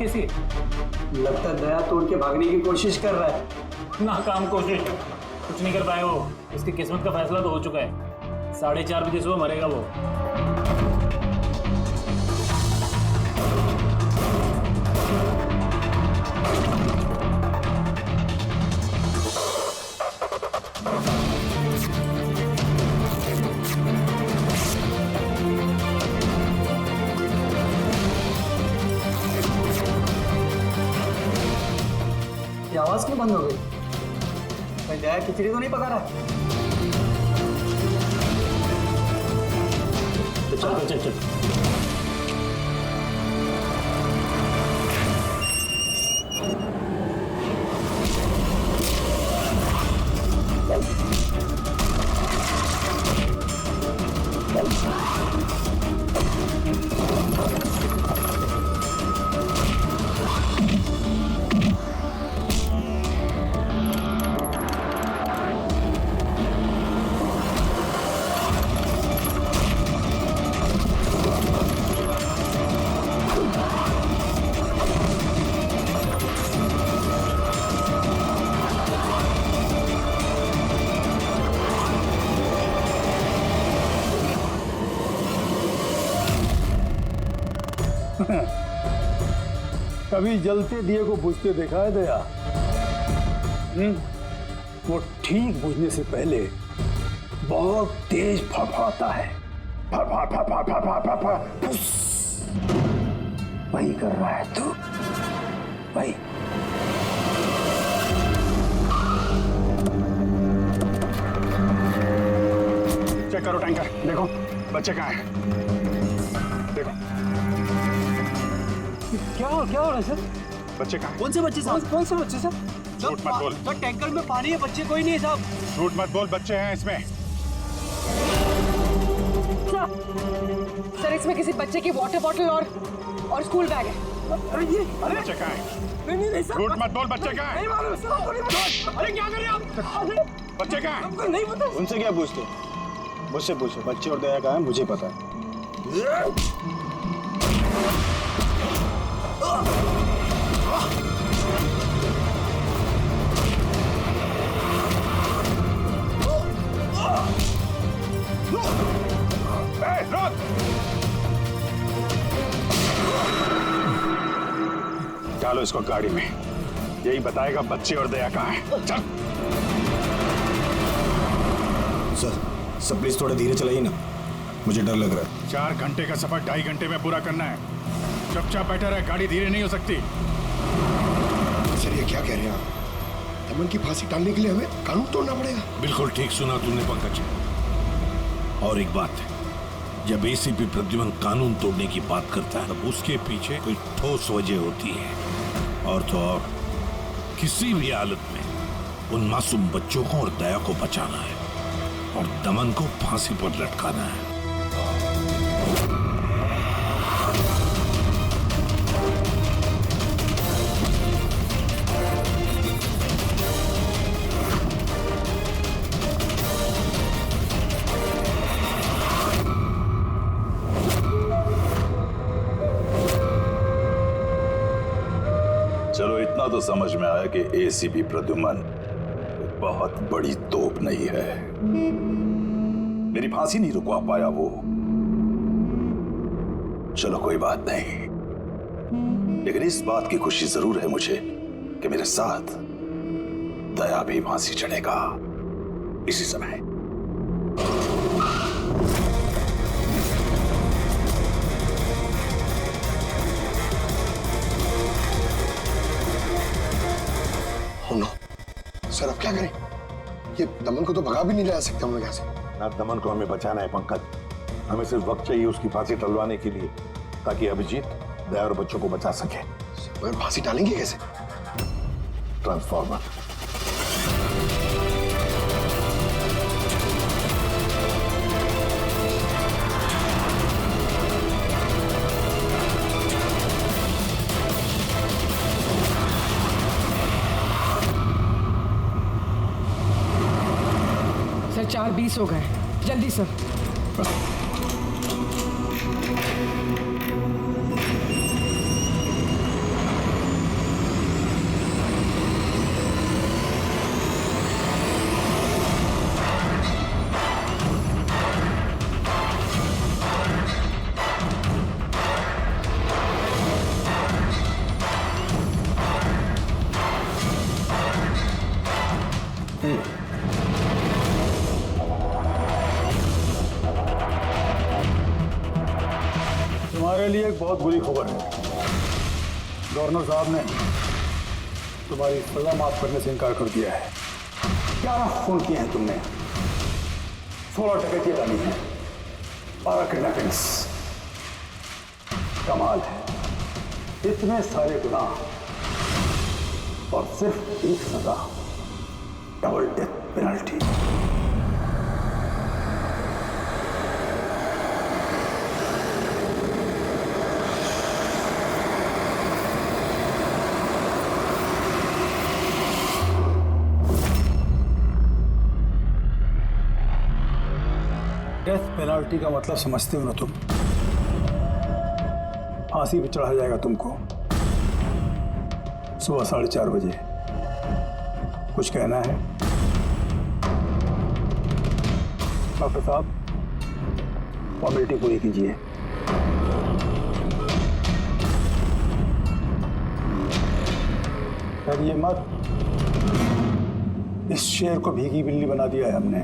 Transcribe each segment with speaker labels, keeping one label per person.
Speaker 1: कैसी है?
Speaker 2: लगता है दया तोड़ के भागने की कोशिश कर रहा है।
Speaker 1: नाकाम कोशिश, कुछ नहीं कर पाए वो। इसकी किस्मत का फैसला तो हो चुका है, 4:30 बजे सुबह मरेगा वो।
Speaker 2: ये आवाज क्यों बंद हो गई? भाई दया खिचड़ी तो नहीं पका रहा?
Speaker 1: चल चल चल।
Speaker 3: कभी जलते दिए को बुझते देखा है दया? वो ठीक बुझने से पहले बहुत तेज फड़फड़ाता है। फड़फड़ फड़फड़ फड़फड़ फड़फड़, फुस। वही कर रहा है तू, वही।
Speaker 4: चेक करो टैंकर, देखो बच्चे कहाँ हैं? देखो
Speaker 2: क्या हो रहा है सर?
Speaker 4: बच्चे कहाँ?
Speaker 2: कौन से बच्चे साहब? कौन से बच्चे साहब?
Speaker 4: झूठ मत बोल।
Speaker 2: सर टैंकर में पानी है, बच्चे कोई नहीं है साहब।
Speaker 4: झूठ मत बोल, बच्चे हैं इसमें।
Speaker 5: सर इसमें किसी बच्चे की वाटर बॉटल और स्कूल बैग है।
Speaker 2: अरे ये
Speaker 4: बच्चे कहाँ हैं?
Speaker 2: नहीं सर।
Speaker 4: झूठ मत बोल, बच्चे कहाँ हैं?
Speaker 2: नहीं मालूम सर। अरे क्या कर रहे हैं आप?
Speaker 4: बच्चे कहाँ हैं?
Speaker 2: हमको नहीं पता।
Speaker 6: उनसे क्या पूछते? मुझसे पूछो, बच्चे और दया कहाँ है मुझे पता है।
Speaker 4: रोक! डालो इसको गाड़ी में, यही बताएगा बच्चे और दया कहाँ है। चल।
Speaker 6: सर प्लीज थोड़ा धीरे चलाइए ना, मुझे डर लग रहा है।
Speaker 4: 4 घंटे का सफर 2.5 घंटे में पूरा करना है। चुपचाप बैठा रहे, गाड़ी धीरे नहीं हो सकती।
Speaker 7: सर ये क्या कह रहे हैं आप? दमन की फांसी टालने के लिए हमें कानून तोड़ना पड़ेगा?
Speaker 8: बिल्कुल ठीक सुना तुमने पंकज। और एक बात है, जब एसीपी प्रद्युमन कानून तोड़ने की बात करता है तब उसके पीछे कोई ठोस वजह होती है। और तो और किसी भी हालत में उन मासूम बच्चों को और दया को बचाना है और दमन को फांसी पर लटकाना है।
Speaker 9: चलो इतना तो समझ में आया कि एसीपी प्रद्युमन बहुत बड़ी तोप नहीं है। मेरी फांसी नहीं रुकवा पाया वो। चलो कोई बात नहीं, लेकिन इस बात की खुशी जरूर है मुझे कि मेरे साथ दया भी फांसी चढ़ेगा इसी समय।
Speaker 7: सर अब क्या करें? ये दमन को तो भगा भी नहीं ला सकते हम लोग यहाँ से।
Speaker 8: ना दमन को हमें बचाना है पंकज, हमें सिर्फ वक्त चाहिए उसकी फांसी टलवाने के लिए, ताकि अभिजीत दया और बच्चों को बचा सके।
Speaker 7: मगर फांसी टालेंगे कैसे?
Speaker 8: ट्रांसफॉर्मर।
Speaker 5: सर 4:20 हो गए, जल्दी सर।
Speaker 3: बहुत बुरी खबर है। गवर्नर साहब ने तुम्हारी सजा माफ करने से इनकार कर दिया है। 11 खून किए हैं तुमने, 16 डकैतियां डाली हैं, 12 किडनैपिंग्स। कमाल है, इतने सारे गुनाह और सिर्फ एक सजा, double death penalty. Death penalty का मतलब समझते हो ना तुम? फांसी पे चढ़ाया जाएगा तुमको सुबह 4:30 बजे। कुछ कहना है डॉक्टर साहब? फॉर्मेलिटी पूरी कीजिए। डरिए मत, इस शेर को भीगी बिल्ली बना दिया है हमने।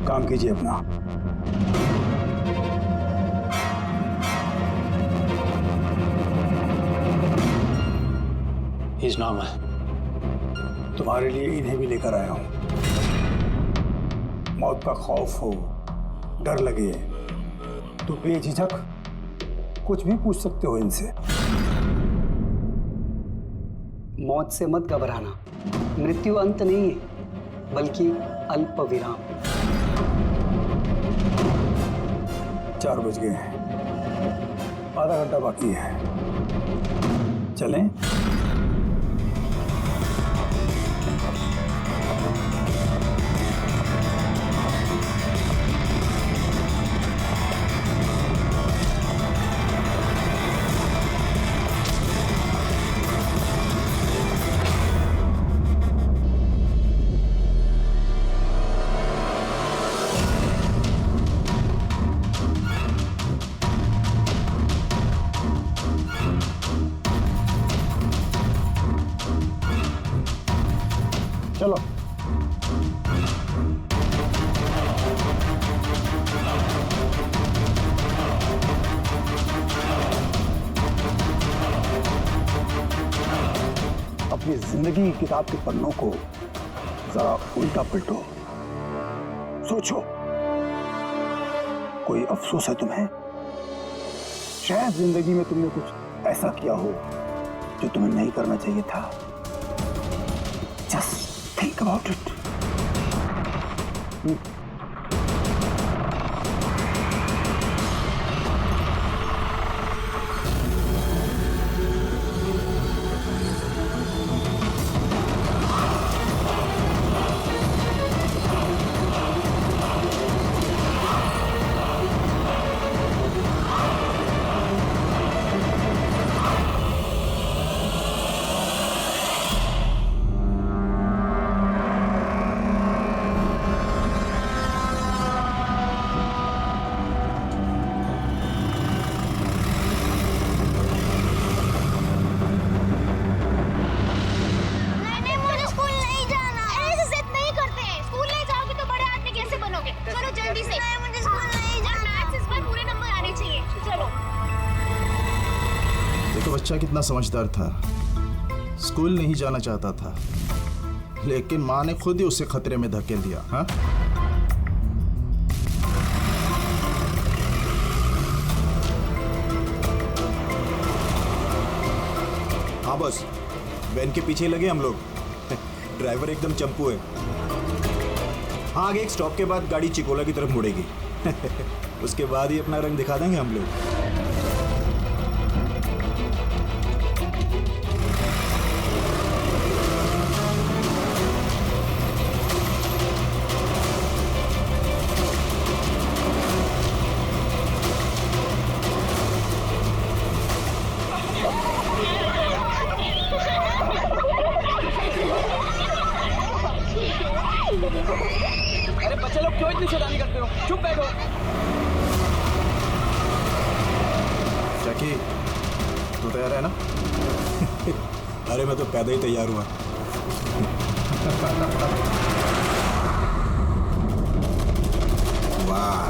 Speaker 3: काम कीजिए अपना।
Speaker 1: He's normal.
Speaker 3: तुम्हारे लिए इन्हें भी लेकर आया हूं। मौत का खौफ हो, डर लगे तो बेझिझक कुछ भी पूछ सकते हो इनसे।
Speaker 2: मौत से मत घबराना, मृत्यु अंत नहीं है बल्कि अल्प विराम।
Speaker 3: 4 बज गए हैं, आधा घंटा बाकी है। चलें? चलो। अपनी जिंदगी की किताब के पन्नों को जरा उल्टा पलटो, सोचो कोई अफसोस है तुम्हें? शायद जिंदगी में तुमने कुछ ऐसा किया हो जो तुम्हें नहीं करना चाहिए था। Just think about it.
Speaker 10: बच्चा कितना समझदार था, स्कूल नहीं जाना चाहता था, लेकिन माँ ने खुद ही उसे खतरे में धकेल दिया। हाँ,
Speaker 6: हाँ बस, वैन के पीछे लगे हम लोग। ड्राइवर एकदम चंपू है। हाँ, आगे एक स्टॉप के बाद गाड़ी चिकोला की तरफ मुड़ेगी। उसके बाद ही अपना रंग दिखा देंगे हम लोग।
Speaker 2: अरे बच्चे लोग क्यों इतनी शैतानी करते हो? चुप बैठो।
Speaker 10: जैकी, तू तैयार है ना?
Speaker 6: अरे मैं तो पैदा ही तैयार हुआ। वाह,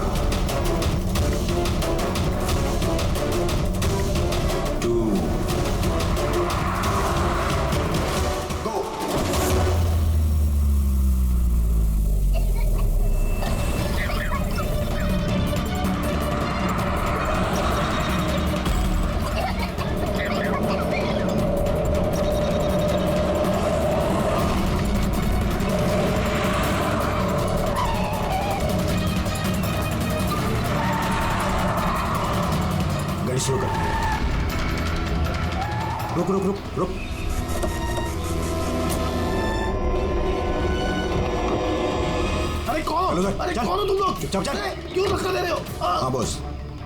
Speaker 6: रुक रुक रुक रुक।
Speaker 3: अरे कौन?
Speaker 6: हेलो सर,
Speaker 3: अरे
Speaker 6: चल।
Speaker 3: कौन हो तुम लोग?
Speaker 6: चुपचाप चल।
Speaker 3: अरे, क्यों धक्का दे रहे हो?
Speaker 6: हाँ बॉस,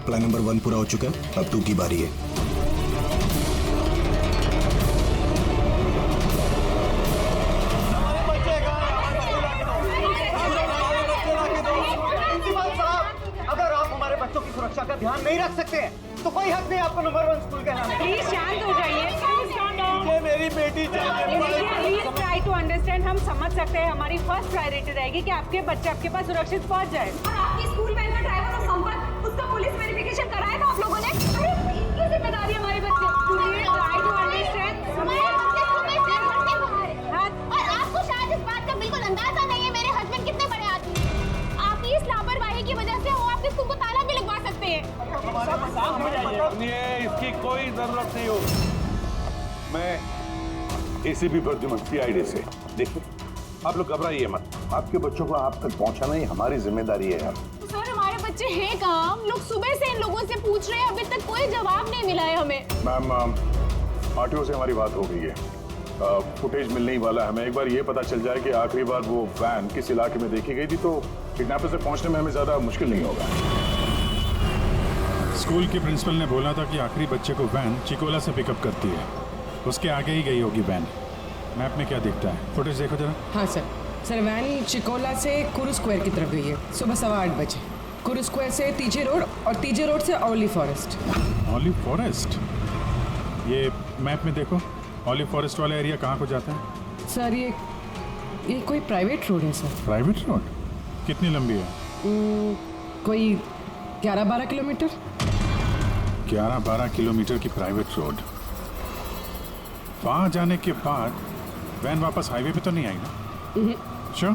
Speaker 6: प्लान नंबर 1 पूरा हो चुका है, अब 2 की बारी है।
Speaker 2: अगर आप हमारे बच्चों की सुरक्षा का ध्यान नहीं रख सकते हैं तो कोई हक नहीं आपको नंबर 1 स्कूल कहलाने का।
Speaker 5: प्लीज शांत हो जाइए।
Speaker 2: मेरी बेटी
Speaker 5: प्लीज ट्राई टू अंडरस्टैंड। हम समझ सकते हैं, हमारी फर्स्ट प्रायोरिटी रहेगी कि आपके बच्चे आपके पास सुरक्षित पहुंच जाए।
Speaker 11: और आपकी स्कूल वैन का ड्राइवर और संपर्क, उसका पुलिस वेरिफिकेशन कराया था आप लोगों ने? अरे इनकी जिम्मेदारी हमारे बच्चे।
Speaker 5: Please try to understand.
Speaker 11: हमारे बच्चे सुबह से घर के बाहर हैं। और आपको शायद इस बात का बिल्कुल अंदाजा नहीं है मेरे हस्बैंड कितने बड़े आदमी हैं। आपकी इस लापरवाही की वजह से वो आपके स्कूल को ताला भी लगवा सकते हैं।
Speaker 8: इसकी कोई जरूरत नहीं हो। मैं एसीपी प्रद्युमन सीआईडी से। देखिए, आप लोग घबराइए मत, आपके बच्चों को आप तक पहुंचाना ही हमारी जिम्मेदारी है यार।
Speaker 11: सर हमारे बच्चे हैं कहाँ? हम लोग सुबह से इन लोगों से पूछ रहे हैं, अभी तक कोई जवाब नहीं मिला है हमें।
Speaker 4: मैम, आरटीओ से हमारी बात हो गई है, फुटेज मिलने ही वाला है। हमें एक बार ये पता चल जाए कि आखिरी बार वो वैन किस इलाके में देखी गई थी, तो किडनैपर से पहुंचने में हमें ज्यादा मुश्किल नहीं होगा।
Speaker 12: स्कूल के प्रिंसिपल ने बोला था कि आखिरी बच्चे को वैन चिकोला से पिकअप करती है, उसके आगे ही गई होगी वैन। मैप में क्या दिखता है, फुटेज देखो जरा।
Speaker 13: हाँ सर वैन चिकोला से कुरू स्क्वायर की तरफ गई है सुबह 8:15 बजे। कुरू स्क्वायर से तीजे रोड और तीजे रोड से ओलिव फॉरेस्ट।
Speaker 12: Olive forest? ये मैप में देखो, ओलिव फॉरेस्ट वाला एरिया कहाँ को जाता है?
Speaker 13: सर ये कोई प्राइवेट रोड है सर।
Speaker 12: Private road? कितनी लंबी है?
Speaker 13: कोई 11-12 किलोमीटर।
Speaker 12: 11-12 किलोमीटर की प्राइवेट रोड। वहाँ जाने के बाद वैन वापस हाईवे पे तो नहीं आई ना? श्योर?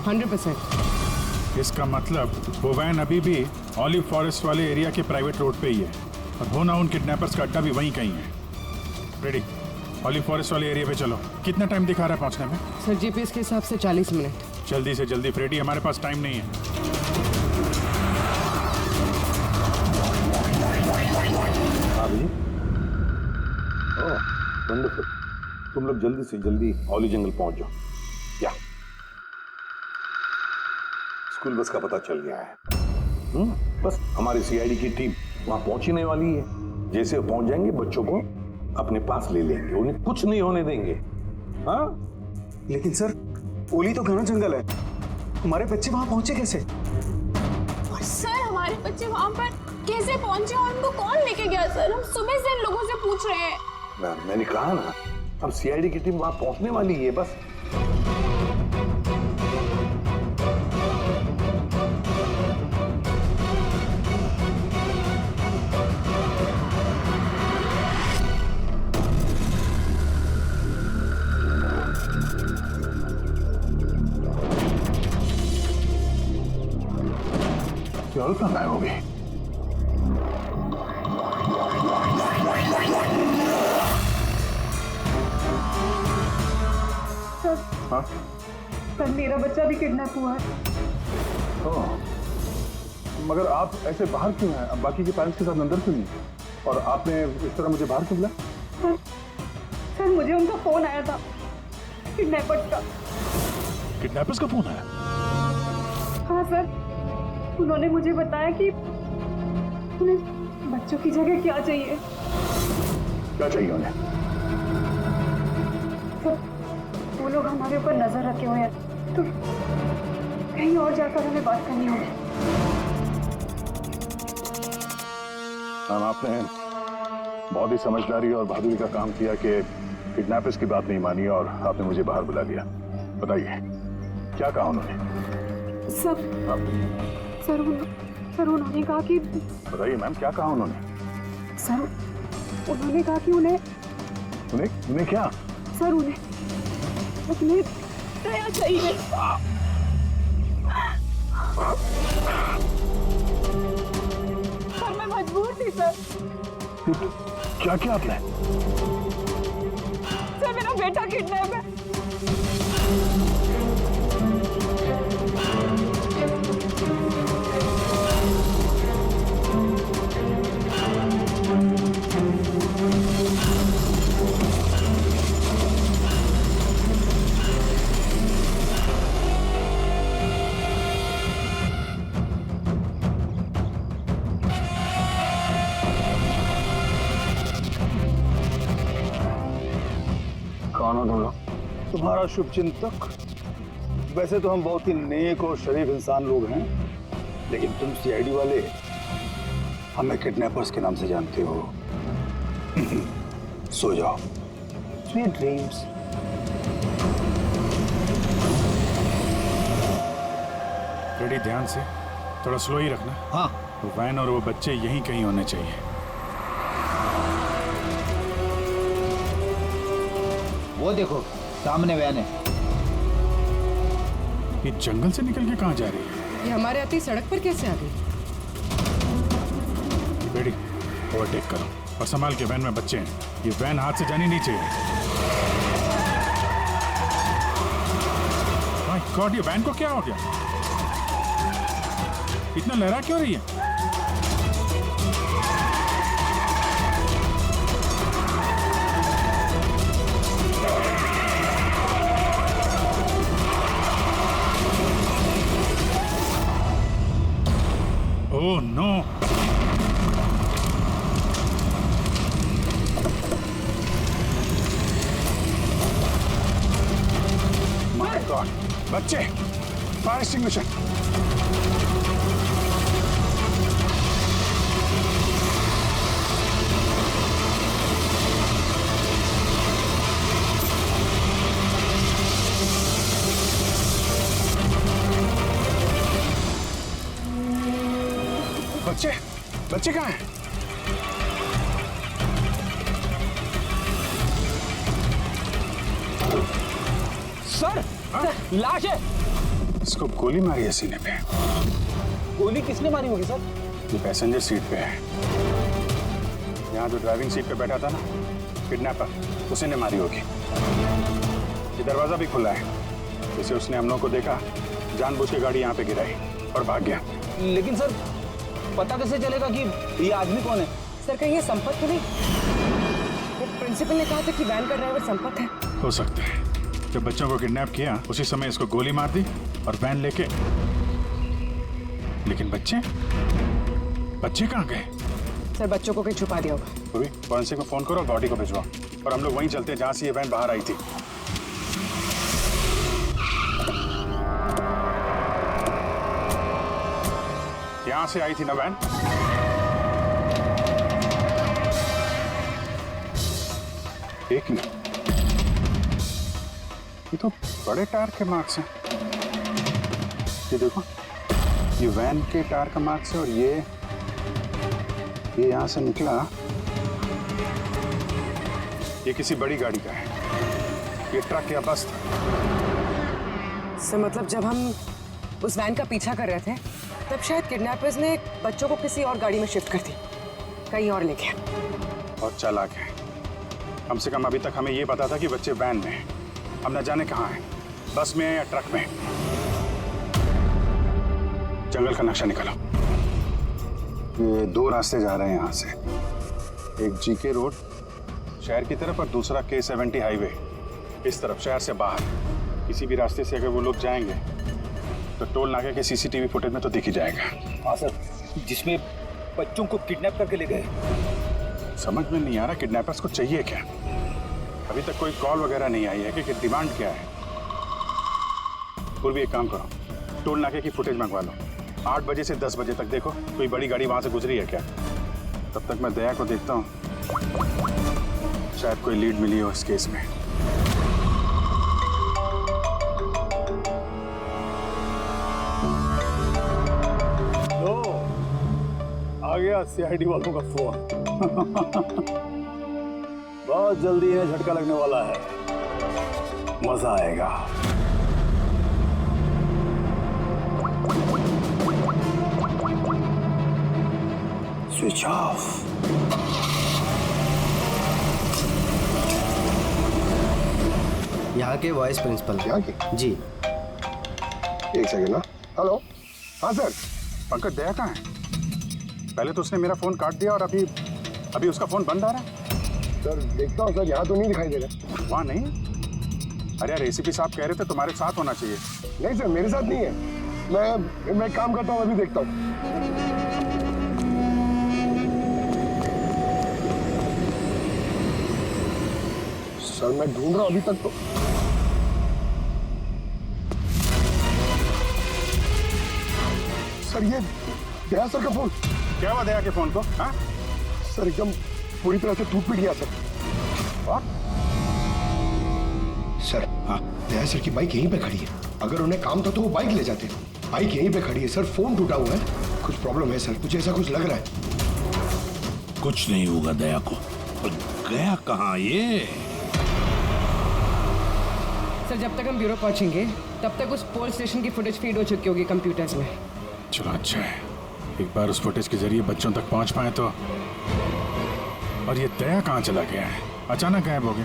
Speaker 13: 100%।
Speaker 12: इसका मतलब वो वैन अभी भी ओलिव फॉरेस्ट वाले एरिया के प्राइवेट रोड पे ही है, और होना उन किडनैपर्स का अड्डा भी वहीं कहीं है। रेडी, ओलिव फॉरेस्ट वाले एरिया पे चलो। कितना टाइम दिखा रहा है पहुंचने में?
Speaker 13: सर जीपीएस के हिसाब से 40 मिनट।
Speaker 12: जल्दी से जल्दी फ्रेडी, हमारे पास टाइम नहीं है।
Speaker 8: वंडरफुल, तुम लोग जल्दी से जल्दी औली जंगल पहुंच जाओ। या स्कूल बस का पता चल गया है। बस हमारी सीआईडी की टीम वहां पहुंचने वाली है। जैसे वो पहुंच जाएंगे, बच्चों को अपने पास ले लेंगे, उन्हें कुछ नहीं होने देंगे। हाँ,
Speaker 2: लेकिन सर, ओली तो घना जंगल है, हमारे बच्चे वहां पहुंचे कैसे?
Speaker 11: और सर हमारे बच्चे वहाँ पर कैसे पहुंचे और उनको कौन लेके गया? सर हम सुबह से इन लोगों से पूछ रहे हैं।
Speaker 8: मैंने कहा ना, अब सीआईडी की टीम वहां पहुंचने वाली है बस। और कहाँ गायब हो गई? हाँ?
Speaker 5: सर मेरा बच्चा भी किडनैप हुआ है।
Speaker 4: मगर आप ऐसे बाहर क्यों हैं? अब बाकी के पेरेंट्स के साथ अंदर क्यों नहीं? और आपने इस तरह मुझे बाहर क्यों बुलाया?
Speaker 5: सर मुझे उनका फोन आया था, किडनैपर्स का।
Speaker 12: किडनैपर्स का फोन आया?
Speaker 5: हाँ सर, उन्होंने मुझे बताया कि उन्हें बच्चों की जगह क्या चाहिए।
Speaker 4: क्या चाहिए उन्हें?
Speaker 5: सर वो लोग हमारे ऊपर नजर रखे हुए हैं, तो कहीं और जाकर हमें बात करनी होगी।
Speaker 4: मैम, आपने बहुत ही समझदारी और बहादुरी का काम किया कि किडनैपर्स की बात नहीं मानी और आपने मुझे बाहर बुला लिया। बताइए, क्या कहा उन्होंने?
Speaker 5: सर उन्होंने कहा कि
Speaker 4: बताइए मैम, क्या कहा उन्होंने?
Speaker 5: सर उन्होंने कहा कि उन्हें
Speaker 4: क्या?
Speaker 5: सर उन्हें दया चाहिए। सर मैं मजबूर थी सर।
Speaker 4: क्या किया आपने?
Speaker 5: सर मेरा बेटा किडनैप है।
Speaker 3: कौन हो तुम लोग? तुम्हारा शुभ चिंतक। वैसे तो हम बहुत ही नेक और शरीफ इंसान लोग हैं, लेकिन तुम सीआईडी वाले हमें किडनैपर्स के नाम से जानते हो। सो जाओ। Sweet dreams.
Speaker 12: रेडी, ध्यान से, थोड़ा स्लो ही रखना।
Speaker 6: हाँ।
Speaker 12: वैन और वो बच्चे यहीं कहीं होने चाहिए।
Speaker 6: वो देखो सामने वैन है।
Speaker 12: ये जंगल से निकल के कहाँ जा रही है?
Speaker 13: ये हमारे आती सड़क पर कैसे आ गई?
Speaker 12: रेडी, ओवरटेक करो और संभाल के, वैन में बच्चे हैं। ये वैन हाथ से जानी नहीं चाहिए। माय गॉड, ये वैन को क्या हो गया? इतना लहरा क्यों रही है? Oh no!
Speaker 3: माय गॉड, बच्चे, फायर एक्सटिंग्विशर। बच्चे, बच्चे कहाँ हैं?
Speaker 14: सर, लाश है।
Speaker 12: इसको गोली मारी है सीने पे।
Speaker 14: गोली किसने मारी होगी सर?
Speaker 12: ये पैसेंजर सीट पे है। यहाँ जो ड्राइविंग सीट पे बैठा था ना, किडनैपर, उसी ने मारी होगी। ये दरवाजा भी खुला है, जैसे उसने हम लोगों को देखा, जानबूझ के गाड़ी यहाँ पे गिराई और भाग गया।
Speaker 14: लेकिन सर, पता कैसे चलेगा कि ये आदमी कौन है?
Speaker 13: सर, कहीं ये संपत तो नहीं? वो प्रिंसिपल ने कहा था कि वैन का ड्राइवर संपत है।
Speaker 12: हो सकता है। जब बच्चों को किडनैप किया उसी समय इसको गोली मार दी और वैन लेके। लेकिन बच्चे कहाँ गए?
Speaker 13: सर, बच्चों को कहीं छुपा दिया होगा।
Speaker 12: अभी फॉरेंसिक को फोन करो, बॉडी को भिजवाओ और हम लोग वहीं चलते हैं जहाँ से ये वैन बाहर आई थी। यहाँ से आई थी ना वैन? एक मिनट, ये तो बड़े टायर के मार्क्स हैं। ये देखो, ये वैन के टायर का मार्क्स है और ये यहाँ से निकला, ये किसी बड़ी गाड़ी का है। ये ट्रक या बस था।
Speaker 13: सर, मतलब जब हम उस वैन का पीछा कर रहे थे तब शायद किडनैपर्स ने बच्चों को किसी और गाड़ी में शिफ्ट कर दी, कहीं और लेके।
Speaker 12: बहुत चालाक है। कम से कम अभी तक हमें ये पता था कि बच्चे वैन में हैं। हम न जाने कहाँ हैं, बस में या ट्रक में। जंगल का नक्शा निकालो। ये दो रास्ते जा रहे हैं यहाँ से, एक जीके रोड शहर की तरफ और दूसरा K70 हाईवे इस तरफ शहर से बाहर। किसी भी रास्ते से अगर वो लोग जाएंगे तो टोल नाके के CCTV फुटेज में तो दिख ही जाएगा।
Speaker 14: हाँ सर, जिसमें बच्चों को किडनैप करके ले गए।
Speaker 12: समझ में नहीं आ रहा किडनैपर्स को चाहिए क्या। अभी तक कोई कॉल वगैरह नहीं आई है कि डिमांड क्या है। पूर्वी, एक काम करो, टोल नाके की फुटेज मंगवा लो। 8 बजे से 10 बजे तक देखो कोई बड़ी गाड़ी वहां से गुजरी है क्या। तब तक मैं दया को देखता हूँ, शायद कोई लीड मिली हो इस केस में।
Speaker 3: आ गया सीआईडी वालों का फोन। बहुत जल्दी इन्हें झटका लगने वाला है, मजा आएगा। Switch off.
Speaker 15: यहाँ के वाइस प्रिंसिपल।
Speaker 7: यहाँ के?
Speaker 15: जी।
Speaker 7: एक सेकंड ना। हेलो। हाँ सर।
Speaker 12: पंकज, दया कहाँ है? पहले तो उसने मेरा फोन काट दिया और अभी उसका फोन बंद आ रहा है।
Speaker 7: सर देखता हूँ सर, यहाँ तो नहीं दिखाई दे रहा।
Speaker 12: वहाँ नहीं? अरे यार, ACP साहब कह रहे थे तुम्हारे साथ होना चाहिए।
Speaker 7: नहीं सर, मेरे साथ नहीं है। मैं काम करता हूँ, अभी देखता हूँ। सर मैं ढूंढ रहा हूं अभी तक तो। सर ये दया सर का फोन।
Speaker 12: क्या हुआ दया के फोन को? हाँ
Speaker 7: सर एकदम पूरी तरह से टूट पिट गया सर।
Speaker 12: और?
Speaker 7: सर हाँ दया सर की बाइक यहीं पे खड़ी है। अगर उन्हें काम था तो वो बाइक ले जाते। बाइक यहीं पे खड़ी है सर, फोन टूटा हुआ है। कुछ प्रॉब्लम है सर, कुछ ऐसा कुछ लग रहा है।
Speaker 8: कुछ नहीं होगा दया को। पर गया कहाँ ये?
Speaker 13: सर जब तक हम ब्यूरो पहुंचेंगे तब तक उस पोल स्टेशन की फुटेज फीड हो चुकी होगी कंप्यूटर्स में।
Speaker 12: चलो अच्छा है, एक बार उस फुटेज के जरिए बच्चों तक पहुंच पाए तो। और ये दया कहाँ चला गया है? अचानक गायब हो गया।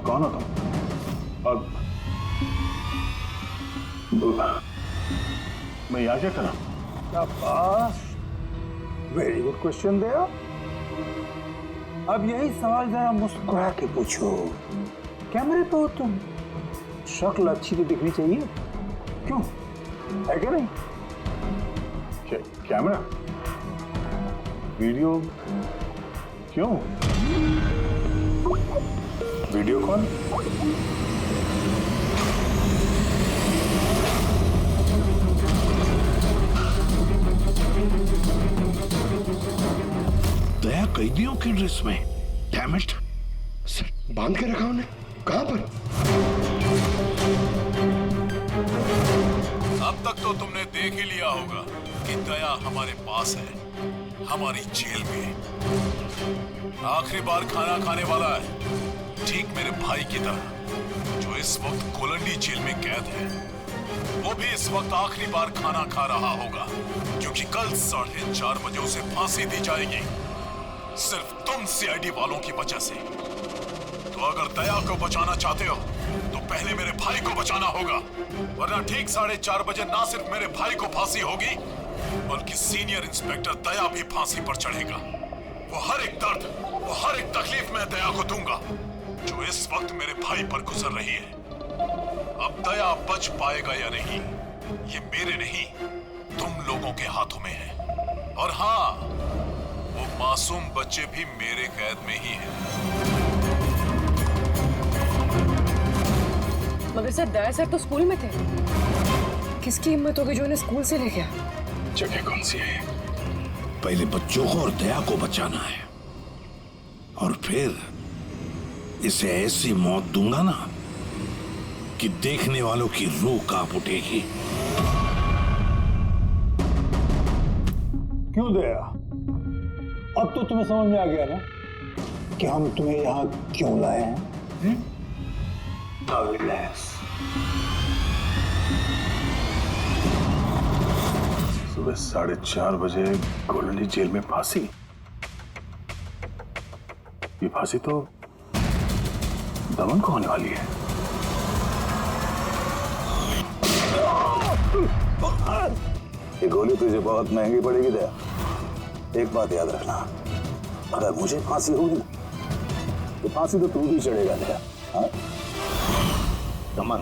Speaker 4: कौन हो तुम? और मैं यहाँ क्या करा?
Speaker 3: वेरी गुड क्वेश्चन दया। अब यही सवाल जरा मुस्कुरा के पूछो। कैमरे पे हो तुम, शक्ल अच्छी तो दिखनी चाहिए, क्यों है क्या नहीं?
Speaker 4: कैमरा वीडियो क्यों? वीडियो कौन?
Speaker 8: दया कैदियों की ड्रेस में। Damn it.
Speaker 7: सर बांध के रखा उन्हें, कहां पर?
Speaker 8: अब तक तो तुमने देख ही लिया होगा कि दया हमारे पास है, हमारी जेल में। आखिरी बार खाना खाने वाला है, ठीक मेरे भाई की तरह, जो इस वक्त कोलंडी जेल में कैद है। वो भी इस वक्त आखिरी बार खाना खा रहा होगा, क्योंकि कल 4:30 बजे उसे फांसी दी जाएगी, सिर्फ तुम सीआईडी वालों की वजह से। तो अगर दया को बचाना चाहते हो तो पहले मेरे भाई को बचाना होगा, वरना ठीक 4:30 बजे ना सिर्फ मेरे भाई को फांसी होगी, बल्कि सीनियर इंस्पेक्टर दया भी फांसी पर चढ़ेगा। वो हर एक दर्द, वो हर एक तकलीफ मैं दया को दूंगा, जो इस वक्त मेरे भाई पर गुजर रही है। अब दया बच पाएगा या नहीं, ये मेरे नहीं, तुम लोगों के हाथों में है। और हाँ, वो मासूम बच्चे भी मेरे कैद में ही हैं।
Speaker 13: मगर सर दया सर तो स्कूल में थे। किसकी हिम्मत होगी जो उन्हें स्कूल से ले गया?
Speaker 12: जगह कौन सी है?
Speaker 8: पहले बच्चों को और दया को बचाना है, और फिर इसे ऐसी मौत दूंगा ना कि देखने वालों की रूह कांप उठेगी।
Speaker 3: क्यों दया? अब तो तुम्हें समझ में आ गया ना कि हम तुम्हें यहाँ क्यों लाए हैं? Now relax.
Speaker 4: सुबह 4:30 बजे कोलंडी जेल में फांसी। ये फांसी तो दमन को होने वाली है।
Speaker 9: ये गोली तुझे बहुत महंगी पड़ेगी दया। एक बात याद रखना, अगर मुझे फांसी होगी ना तो फांसी तो तू भी चढ़ेगा दया। हाँ?
Speaker 8: दमन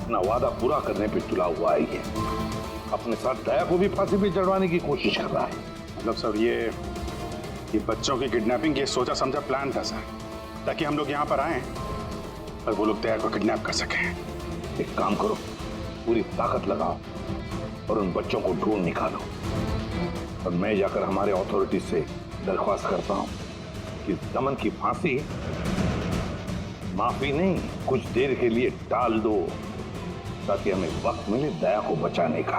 Speaker 8: अपना वादा पूरा करने पे तुला हुआ है, ये अपने साथ दया को भी फांसी पे चढ़वाने की कोशिश कर रहा है।
Speaker 12: मतलब सर ये बच्चों की किडनैपिंग ये सोचा समझा प्लान था सर, ताकि हम लोग यहाँ पर आए और वो लोग दया को किडनैप कर सकें।
Speaker 8: एक काम करो, पूरी ताकत लगाओ और उन बच्चों को ढूंढ निकालो, और मैं जाकर हमारे अथॉरिटी से दरख्वास्त करता हूँ कि दमन की फांसी माफी नहीं, कुछ देर के लिए टाल दो, ताकि हमें वक्त मिले दया को बचाने का।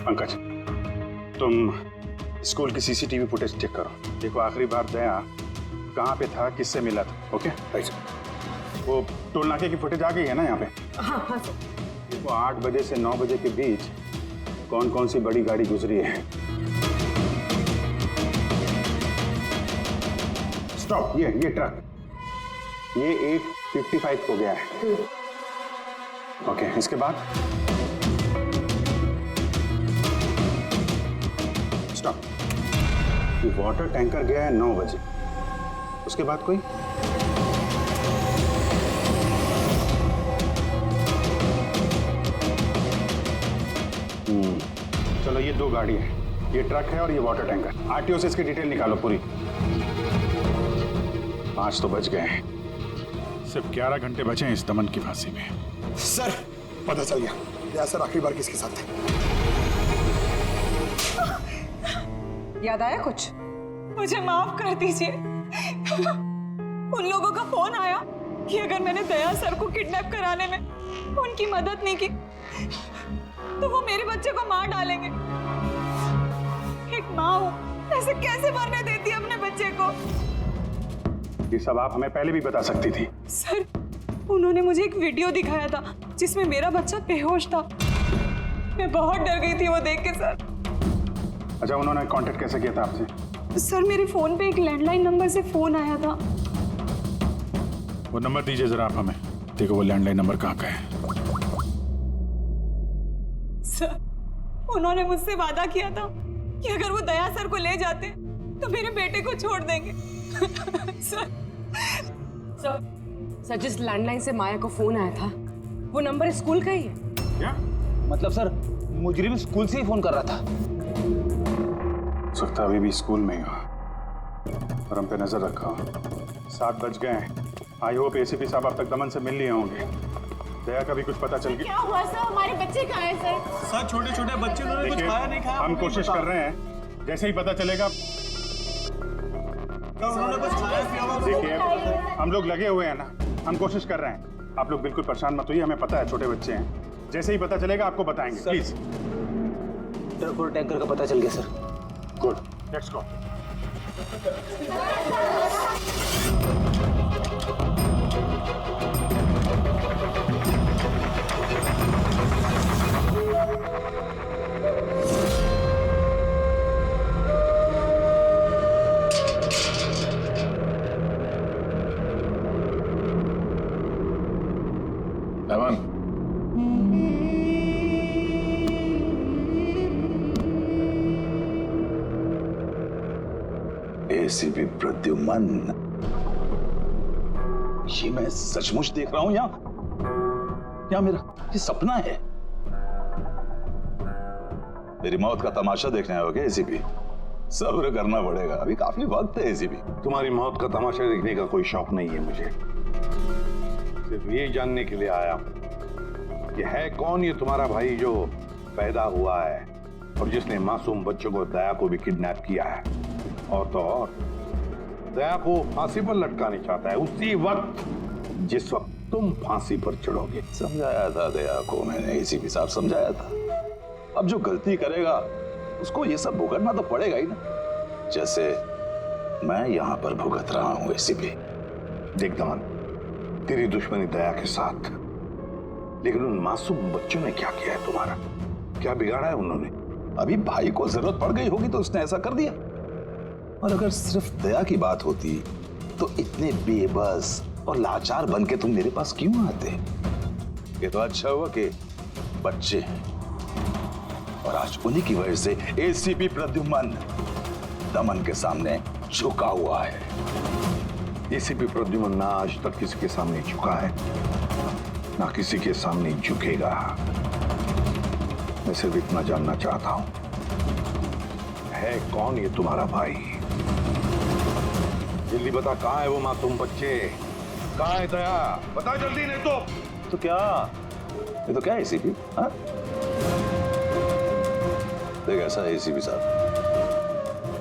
Speaker 12: पंकज, तुम स्कूल की सीसीटीवी फुटेज चेक करो, देखो आखिरी बार दया कहाँ पे था, किससे मिला था। ओके वो टोल नाके की फुटेज आ गई है ना यहाँ पे?
Speaker 13: हाँ हाँ सर।
Speaker 12: देखो 8 बजे से 9 बजे के बीच कौन कौन सी बड़ी गाड़ी गुजरी है। स्टॉप, ये ट्रक, ये 8:55 हो गया है। ओके, इसके बाद स्टॉप, ये वाटर टैंकर गया है 9 बजे,
Speaker 3: उसके बाद कोई? चलो ये 2 गाड़ी है, ये ट्रक है और ये वाटर टैंकर। आरटीओ से इसकी डिटेल निकालो पूरी। 5 तो बच गए हैं।
Speaker 12: सिर्फ 11 घंटे बचे हैं इस दमन की फांसी में।
Speaker 7: सर पता चल गया, या सर आखिरी बार किसके साथ थे?
Speaker 13: याद आया कुछ?
Speaker 5: मुझे माफ कर दीजिए। उन लोगों का फोन आया कि अगर मैंने दया सर को किडनैप कराने में उनकी मदद नहीं की तो वो मेरे बच्चे को मार डालेंगे। एक माँ हूँ, ऐसे कैसे मरने देती है अपने बच्चे को?
Speaker 3: ये सब आप हमें पहले भी बता सकती थी।
Speaker 5: सर, उन्होंने मुझे एक वीडियो दिखाया था जिसमें मेरा बच्चा बेहोश था। मैं बहुत डर गई थी वो देख के सर।
Speaker 3: अच्छा, उन्होंने कांटेक्ट कैसे किया था आपसे?
Speaker 5: सर, मेरे फोन पे एक लैंडलाइन नंबर से फोन आया था।
Speaker 12: वो नंबर दीजिए जरा आप हमें। देखो वो लैंडलाइन नंबर कहाँ का है।
Speaker 5: सर, उन्होंने मुझसे वादा किया था कि अगर वो दया सर को ले जाते तो मेरे बेटे को छोड़ देंगे।
Speaker 13: सर, जिस लैंडलाइन से माया को फोन आया था वो नंबर स्कूल का ही है।
Speaker 14: क्या मतलब सर? मुजरिम स्कूल से ही फोन कर रहा था।
Speaker 3: सकता अभी भी स्कूल में ही हो और हम पे नजर रखा हो। 7 बज गए हैं। आई होप एसीपी साहब अब तक दमन से मिल लिए होंगे। दया का भी कुछ पता चल गया?
Speaker 11: क्या हुआ सर? हमारे बच्चे कहाँ हैं सर?
Speaker 10: सर छोटे छोटे बच्चे, उन्होंने कुछ खाया नहीं खाया।
Speaker 3: हम कोशिश कर रहे हैं, जैसे ही पता चलेगा।
Speaker 10: उन्होंने कुछ खाया पिया होगा।
Speaker 3: देखिए, हम लोग लगे हुए हैं ना, हम कोशिश कर रहे हैं। आप लोग बिल्कुल परेशान मत होइए, हमें पता है छोटे बच्चे हैं। जैसे ही पता चलेगा आपको बताएंगे। प्लीज।
Speaker 14: ट्रक और टैंकर का पता चल गया sir.
Speaker 3: Good, let's go.
Speaker 9: Daman, ACP Pradyuman, ये मैं सचमुच देख रहा हूं या मेरा ये सपना है? मेरी मौत का तमाशा देखने आओगे एसीपी? सब्र करना पड़ेगा, अभी काफी वक्त है एसीपी।
Speaker 8: तुम्हारी मौत का तमाशा देखने का कोई शौक नहीं है मुझे। सिर्फ ये जानने के लिए आया हूं कि है कौन ये तुम्हारा भाई जो पैदा हुआ है और जिसने मासूम बच्चों को, दया को भी किडनैप किया है। और तो और दया को फांसी पर लटकाने चाहता है उसी वक्त जिस वक्त तुम फांसी पर चढ़ोगे।
Speaker 9: समझाया था दया को मैंने, एसीपी साहब समझाया था। अब जो गलती करेगा उसको ये सब भुगतना तो पड़ेगा ही ना, जैसे मैं यहाँ पर भुगत रहा हूँ एसीपी।
Speaker 8: देख दमन, तेरी दुश्मनी दया के साथ, लेकिन उन मासूम बच्चों ने क्या किया है तुम्हारा? क्या बिगाड़ा है उन्होंने?
Speaker 9: अभी भाई को जरूरत पड़ गई होगी तो उसने ऐसा कर दिया। और अगर सिर्फ दया की बात होती तो इतने बेबस और लाचार बन के तुम मेरे पास क्यों आते? ये तो अच्छा हुआ कि बच्चे हैं और आज उन्हीं की वजह से एसीपी प्रद्युमन दमन के सामने झुका हुआ है।
Speaker 8: एसीपी प्रद्युमन ना आज तक किसी के सामने झुका है, ना किसी के सामने झुकेगा। मैं सिर्फ इतना जानना चाहता हूं, है कौन ये तुम्हारा भाई? जल्दी बता, कहां है वो मासूम बच्चे? कहां है दया? बता जल्दी, नहीं
Speaker 9: तो क्या ये तो क्या एसीपी? हाँ, देख ऐसा है एसीपी साहब,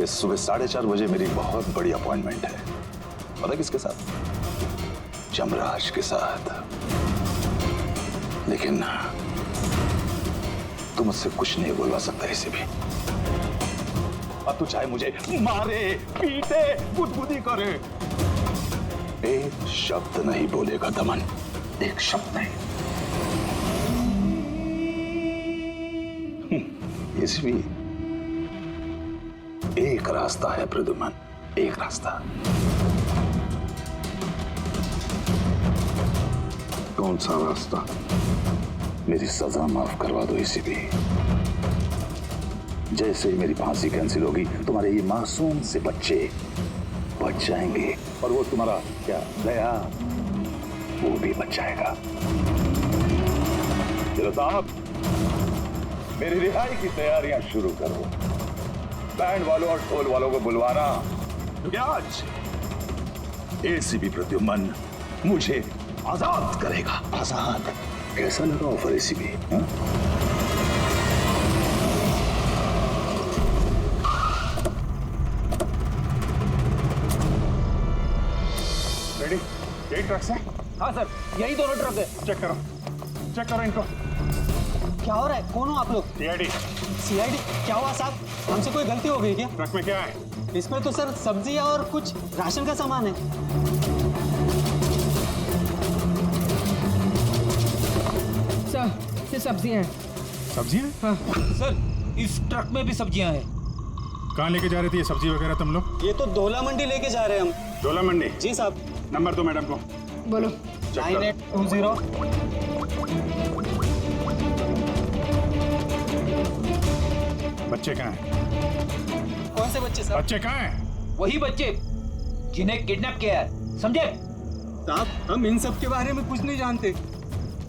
Speaker 9: इस सुबह 4:30 बजे मेरी बहुत बड़ी अपॉइंटमेंट है। पता किसके साथ? जमराज के साथ। लेकिन तू मुझसे कुछ नहीं बोलवा सकता एसीपी। अब तू चाहे मुझे मारे, पीटे, गुदगुदी करे, एक शब्द नहीं बोलेगा दमन, एक शब्द नहीं। इसलिए एक रास्ता है प्रद्युमन, एक रास्ता।
Speaker 8: कौन सा रास्ता?
Speaker 9: मेरी सजा माफ करवा दो एसीपी। जैसे ही मेरी फांसी कैंसिल होगी तुम्हारे ये मासूम से बच्चे बच बच जाएंगे और वो तुम्हारा क्या दया वो भी बच जाएगा। चलो साहब, मेरी रिहाई की तैयारियां शुरू करो। बैंड वालों और ढोल वालों को बुलवाना, क्योंकि आज एसीपी प्रद्युमन मुझे आजाद करेगा। आजाद? कैसा लगा ऑफर एसीपी?
Speaker 12: रेडी? यही ट्रक्स है?
Speaker 14: हाँ सर, यही दोनों ट्रक है।
Speaker 12: चेक करो इनको।
Speaker 2: क्या हो रहा है? कौन हो आप लोग?
Speaker 12: सीआईडी।
Speaker 2: सीआईडी? क्या हुआ साहब? हमसे कोई गलती हो गई क्या?
Speaker 12: ट्रक में क्या है?
Speaker 2: इसमें तो सर सब्जियां और कुछ राशन का सामान है।
Speaker 13: सर, ये सब्जियां हैं।
Speaker 12: सब्जियां?
Speaker 14: हाँ सर, इस ट्रक में भी सब्जियां हैं।
Speaker 12: कहाँ लेके जा रहे थे ये सब्जी वगैरह तुम लोग?
Speaker 2: ये तो डोला मंडी लेके जा रहे हैं हम।
Speaker 12: डोला मंडी?
Speaker 2: जी साहब।
Speaker 12: नंबर दो मैडम को।
Speaker 13: बोलो।
Speaker 2: 9820।
Speaker 12: बच्चे कहाँ हैं?
Speaker 2: कौन से बच्चे साहब?
Speaker 12: बच्चे कहाँ हैं?
Speaker 14: वही बच्चे जिन्हें किडनैप किया है, समझे?
Speaker 2: साहब, हम इन सब के बारे में कुछ नहीं जानते।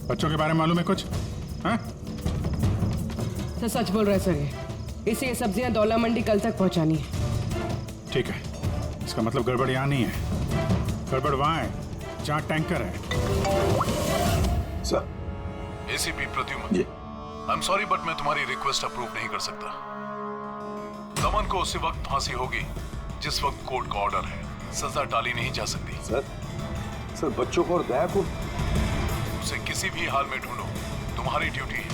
Speaker 12: बच्चों के बारे में मालूम है कुछ? हाँ?
Speaker 13: सर सच बोल रहे सर, ये सब्जियां डोला मंडी कल तक पहुंचानी है।
Speaker 12: ठीक है, इसका मतलब गड़बड़ यहाँ नहीं है, गड़बड़ वहाँ है जहाँ टैंकर है।
Speaker 9: Sir,
Speaker 8: ACP Pradyuman, I am sorry but मैं तुम्हारी रिक्वेस्ट अप्रूव नहीं कर सकता। दमन को उसी वक्त फांसी होगी जिस वक्त कोर्ट का ऑर्डर है, सजा टाली नहीं जा सकती।
Speaker 9: सर बच्चों को और दया को
Speaker 8: उसे किसी भी हाल में ढूंढो, तुम्हारी ड्यूटी है।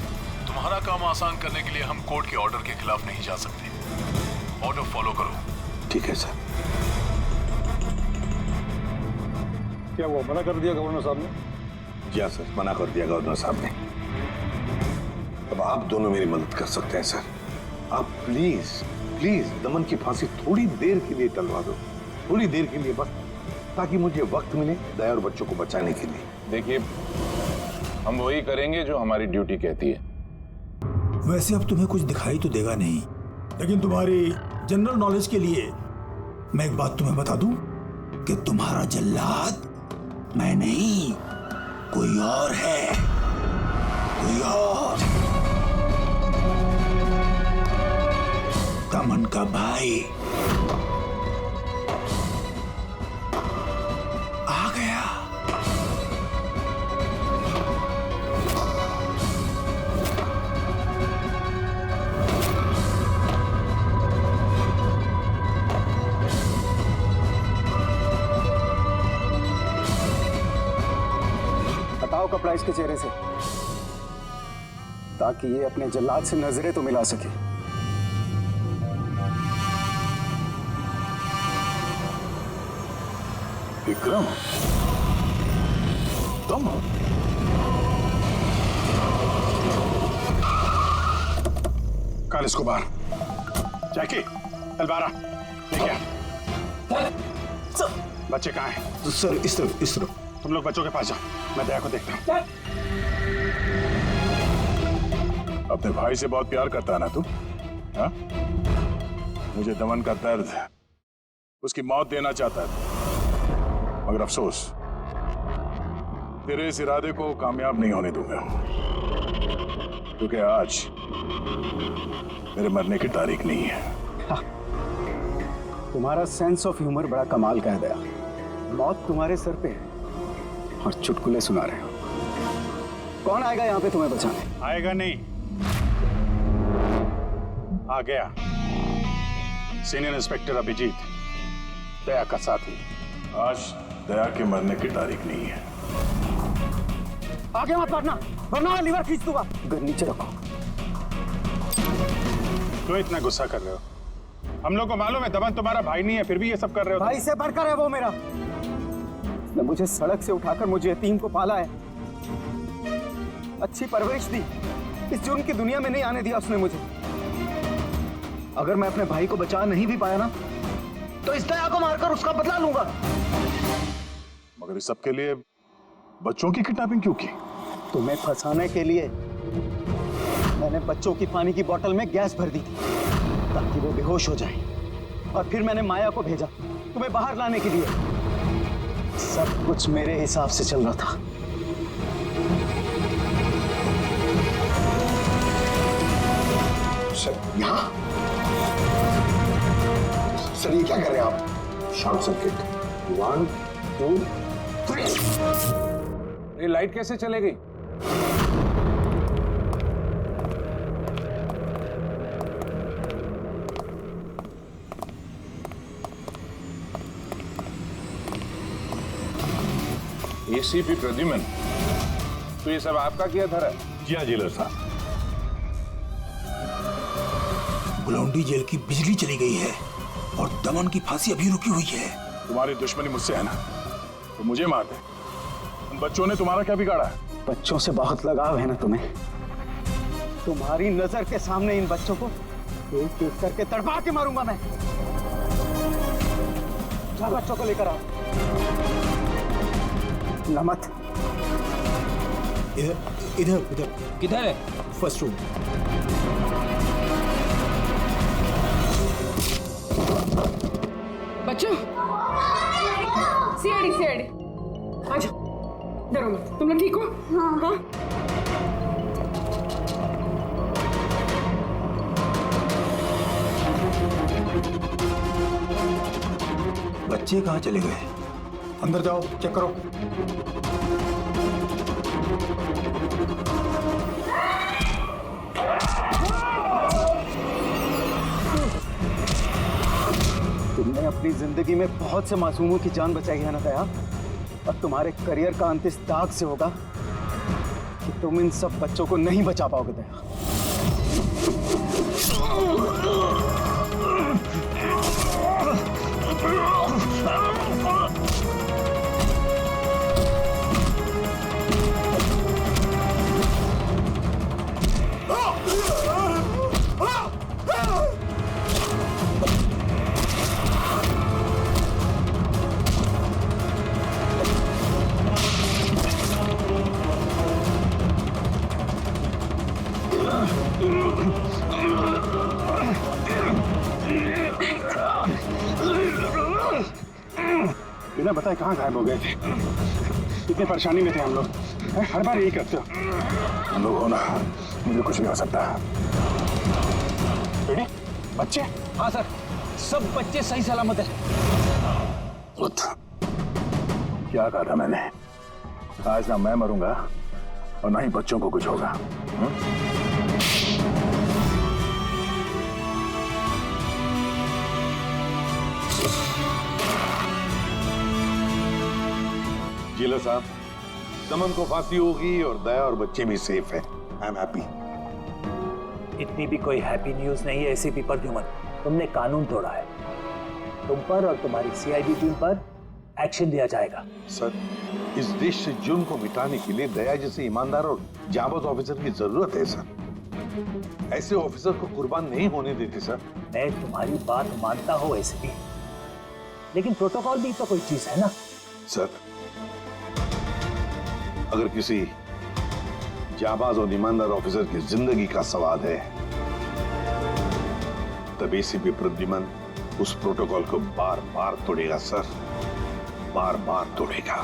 Speaker 8: तुम्हारा काम आसान करने के लिए हम कोर्ट के ऑर्डर के खिलाफ नहीं जा सकते। ऑर्डर फॉलो करो।
Speaker 9: ठीक है सर।
Speaker 3: क्या वो मना कर दिया गवर्नर साहब ने?
Speaker 9: क्या सर, मना कर दिया गवर्नर साहब ने। अब आप दोनों मेरी मदद कर सकते हैं सर। आप प्लीज दमन की फांसी थोड़ी देर के लिए टलवा दो, थोड़ी देर के लिए बस, ताकि मुझे वक्त मिले दया और बच्चों को बचाने के लिए।
Speaker 16: देखिए, हम वही करेंगे जो हमारी ड्यूटी कहती है।
Speaker 10: वैसे अब तुम्हें कुछ दिखाई तो देगा नहीं, लेकिन तुम्हारी जनरल नॉलेज के लिए मैं एक बात तुम्हें बता दूं कि तुम्हारा जल्लाद मैं नहीं, कोई और है, कोई और। दमन का भाई आ गया।
Speaker 2: हटाओ कपड़ा इसके चेहरे से, ताकि ये अपने जल्लाद से नजरें तो मिला सके।
Speaker 9: विक्रम, तुम?
Speaker 12: कल इसको बाहर। जैकी, तलवारा लेके आ। बच्चे कहाँ हैं?
Speaker 6: सर इस तरफ।
Speaker 12: तुम लोग बच्चों के पास जाओ, मैं दया को देखता हूँ।
Speaker 4: अपने भाई से बहुत प्यार करता है ना तू? हाँ? मुझे दमन का दर्द, उसकी मौत देना चाहता है, मगर अफसोस तेरे इस इरादे को कामयाब नहीं होने दूंगा, क्योंकि आज मेरे मरने की तारीख नहीं है।
Speaker 2: तुम्हारा सेंस ऑफ ह्यूमर बड़ा कमाल का है दया। मौत तुम्हारे सर पे है और चुटकुले सुना रहे हो। कौन आएगा यहाँ पे तुम्हें बचाने?
Speaker 12: आएगा नहीं, आ गया। सीनियर इंस्पेक्टर अभिजीत, दया का साथी।
Speaker 4: आज दया के मरने की तारीख नहीं है।
Speaker 2: आगे मत बढ़ना, वरना मैं लीवर खींच दूंगा। गन नीचे रखो।
Speaker 12: क्यों इतना गुस्सा कर रहे हो? हम लोग को मालूम है दमन तुम्हारा भाई नहीं है, फिर भी ये सब कर रहे हो।
Speaker 2: भाई से बढ़कर है वो मेरा। उसने मुझे सड़क से उठाकर मुझे यतीम को पाला है, अच्छी परवरिश दी, इस जुर्म की दुनिया में नहीं आने दिया उसने मुझे। अगर मैं अपने भाई को बचा नहीं भी पाया ना, तो इस दया को मारकर उसका बदला लूंगा।
Speaker 4: मगर इस सब के लिए बच्चों की किडनैपिंग क्यों की?
Speaker 2: तुम्हें फंसाने के लिए मैंने बच्चों की पानी की बोतल में गैस भर दी थी, ताकि वो बेहोश हो जाए। और फिर मैंने माया को भेजा तुम्हें बाहर लाने के लिए। सब कुछ मेरे हिसाब से चल रहा था।
Speaker 7: सर यहाँ सर ये क्या कर रहे हैं आप? Short circuit 1 2 3।
Speaker 16: ये लाइट कैसे चले गई? एसीपी प्रद्युमन, तो ये सब आपका किया था?
Speaker 4: जी हाँ जेलर साहब।
Speaker 10: गुलाउंडी जेल की बिजली चली गई है और दमन की फांसी अभी रुकी हुई है।
Speaker 4: तुम्हारी दुश्मनी मुझसे है ना, तो मुझे मार दे। उन बच्चों ने तुम्हारा क्या बिगाड़ा है?
Speaker 2: बच्चों से बहुत लगाव है ना तुम्हें। तुम्हारी नजर के सामने इन बच्चों को एक एक करके तड़पा के मारूंगा मैं। जा बच्चों को लेकर आओ। नमत
Speaker 6: इधर इधर इधर।
Speaker 14: किधर है?
Speaker 6: First room.
Speaker 13: बच्चों, सीआईडी सीआईडी, आ जाओ, डरो मत। तुम लोग ठीक हो? हाँ।
Speaker 10: बच्चे कहाँ चले गए?
Speaker 6: अंदर जाओ, चेक करो।
Speaker 2: तुमने अपनी जिंदगी में बहुत से मासूमों की जान बचाई है ना दया। और तुम्हारे करियर का अंत इस दाग से होगा कि तुम इन सब बच्चों को नहीं बचा पाओगे दया।
Speaker 12: बिना बताए कहाँ गायब हो गए थे? कितनी परेशानी में थे हम लोग। हर बार यही करते हो।
Speaker 4: हम लोग हो ना, मुझे कुछ नहीं हो सकता।
Speaker 12: बेटी, बच्चे?
Speaker 14: हाँ सर, सब बच्चे सही सलामत है।
Speaker 4: क्या कहा था मैंने? आज ना मैं मरूंगा और ना ही बच्चों को कुछ होगा।
Speaker 8: जेलर साहब, दमन को फांसी होगी और दया और बच्चे भी सेफ है। I am happy.
Speaker 1: इतनी भी कोई हैप्पी न्यूज नहीं है एसीपी प्रद्युमन। तुमने कानून तोड़ा है। तुम पर और तुम्हारी सीआईडी टीम पर एक्शन लिया जाएगा।
Speaker 8: सर, इस देश से जुर्म को मिटाने के लिए दया जैसे ईमानदार और जाबाज ऑफिसर की जरूरत है सर। ऐसे ऑफिसर को कुर्बान नहीं होने देते सर।
Speaker 1: मैं तुम्हारी बात मानता हूं एसीपी, लेकिन प्रोटोकॉल भी तो कोई चीज है ना।
Speaker 8: सर, अगर किसी जाबाज और ईमानदार ऑफिसर की जिंदगी का सवाल है, तब एसीपी प्रद्युमन उस प्रोटोकॉल को बार बार तोड़ेगा सर, बार बार तोड़ेगा।